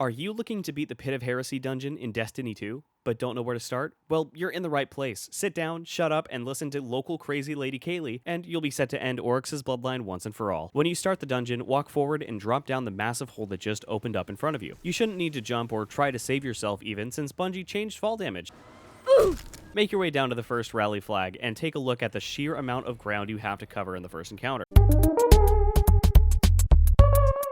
Are you looking to beat the Pit of Heresy dungeon in Destiny 2, but don't know where to start? Well, you're in the right place. Sit down, shut up, and listen to local crazy lady Kaylee, and you'll be set to end Oryx's bloodline once and for all. When you start the dungeon, walk forward and drop down the massive hole that just opened up in front of you. You shouldn't need to jump or try to save yourself even, since Bungie changed fall damage. Make your way down to the first rally flag, and take a look at the sheer amount of ground you have to cover in the first encounter.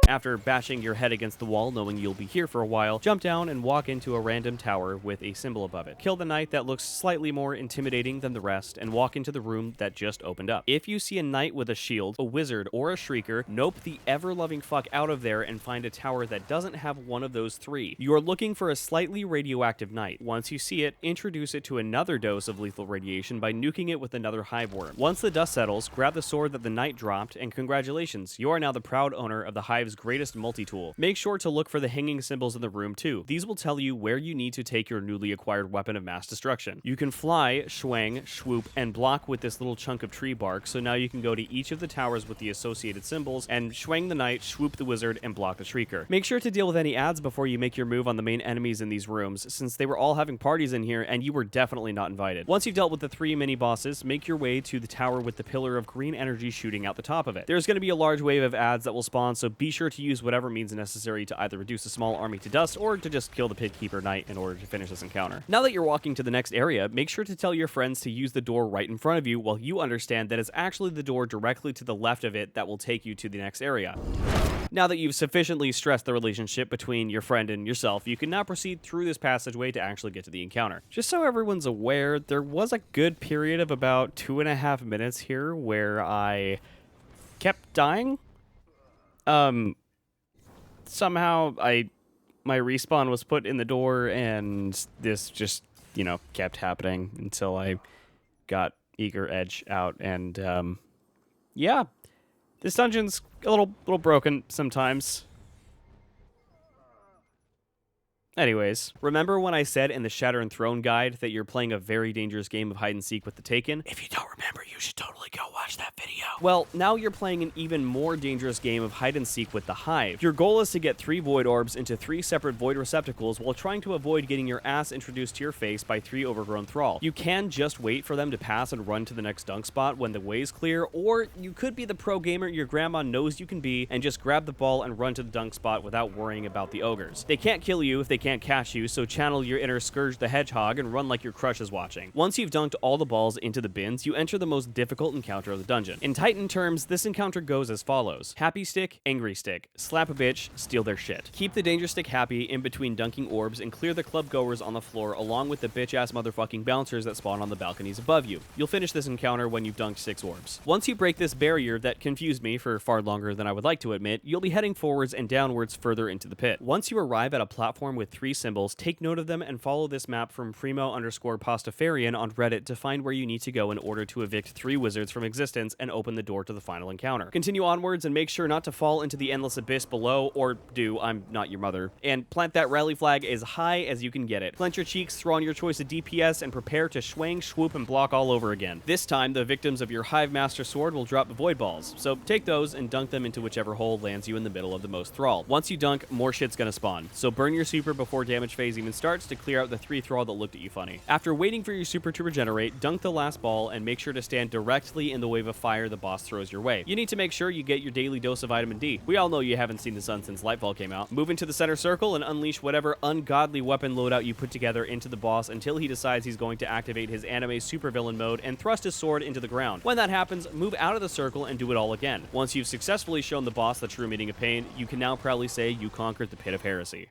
After bashing your head against the wall, knowing you'll be here for a while, jump down and walk into a random tower with a symbol above it. Kill the knight that looks slightly more intimidating than the rest, and walk into the room that just opened up. If you see a knight with a shield, a wizard, or a shrieker, nope the ever-loving fuck out of there and find a tower that doesn't have one of those three. You're looking for a slightly radioactive knight. Once you see it, introduce it to another dose of lethal radiation by nuking it with another hive worm. Once the dust settles, grab the sword that the knight dropped, and congratulations, you are now the proud owner of the hive's greatest multi-tool. Make sure to look for the hanging symbols in the room too. These will tell you where you need to take your newly acquired weapon of mass destruction. You can fly, schwang, swoop, and block with this little chunk of tree bark, so now you can go to each of the towers with the associated symbols and schwang the knight, swoop the wizard, and block the shrieker. Make sure to deal with any ads before you make your move on the main enemies in these rooms, since they were all having parties in here and you were definitely not invited. Once you've dealt with the 3 mini bosses, make your way to the tower with the pillar of green energy shooting out the top of it. There's going to be a large wave of ads that will spawn, so be sure to use whatever means necessary to either reduce a small army to dust or to just kill the Pit Keeper Knight in order to finish this encounter. Now that you're walking to the next area, make sure to tell your friends to use the door right in front of you while you understand that it's actually the door directly to the left of it that will take you to the next area. Now that you've sufficiently stressed the relationship between your friend and yourself, you can now proceed through this passageway to actually get to the encounter. Just so everyone's aware, there was a good period of about 2.5 minutes here where I kept dying. Somehow my respawn was put in the door, and this just, kept happening until I got Eager Edge out, and, yeah. This dungeon's a little broken sometimes. Anyways, remember when I said in the Shatter and Throne guide that you're playing a very dangerous game of hide-and-seek with the Taken? If you don't remember, you should totally go watch that video. Well, now you're playing an even more dangerous game of hide-and-seek with the Hive. Your goal is to get 3 Void Orbs into 3 separate Void Receptacles while trying to avoid getting your ass introduced to your face by 3 overgrown Thrall. You can just wait for them to pass and run to the next dunk spot when the way's clear, or you could be the pro gamer your grandma knows you can be and just grab the ball and run to the dunk spot without worrying about the ogres. They can't kill you if they can't catch you, so channel your inner Scourge the Hedgehog and run like your crush is watching. Once you've dunked all the balls into the bins, you enter the most difficult encounter of the dungeon. In Titan terms, this encounter goes as follows. Happy stick, angry stick. Slap a bitch, steal their shit. Keep the danger stick happy in between dunking orbs and clear the club goers on the floor along with the bitch-ass motherfucking bouncers that spawn on the balconies above you. You'll finish this encounter when you've dunked 6 orbs. Once you break this barrier that confused me for far longer than I would like to admit, you'll be heading forwards and downwards further into the pit. Once you arrive at a platform with 3 symbols, take note of them and follow this map from Primo_Pastafarian on Reddit to find where you need to go in order to evict 3 wizards from existence and open the door to the final encounter. Continue onwards and make sure not to fall into the endless abyss below, or do, I'm not your mother, and plant that rally flag as high as you can get it. Clench your cheeks, throw on your choice of DPS, and prepare to schwang, swoop, and block all over again. This time, the victims of your Hive Master Sword will drop Void Balls, so take those and dunk them into whichever hole lands you in the middle of the most Thrall. Once you dunk, more shit's gonna spawn, so burn your super before damage phase even starts to clear out the 3 Thrall that looked at you funny. After waiting for your super to regenerate, dunk the last ball and make sure to stand directly in the wave of fire the boss throws your way. You need to make sure you get your daily dose of vitamin D. We all know you haven't seen the sun since Lightfall came out. Move into the center circle and unleash whatever ungodly weapon loadout you put together into the boss until he decides he's going to activate his anime supervillain mode and thrust his sword into the ground. When that happens, move out of the circle and do it all again. Once you've successfully shown the boss the true meaning of pain, you can now proudly say you conquered the Pit of Heresy.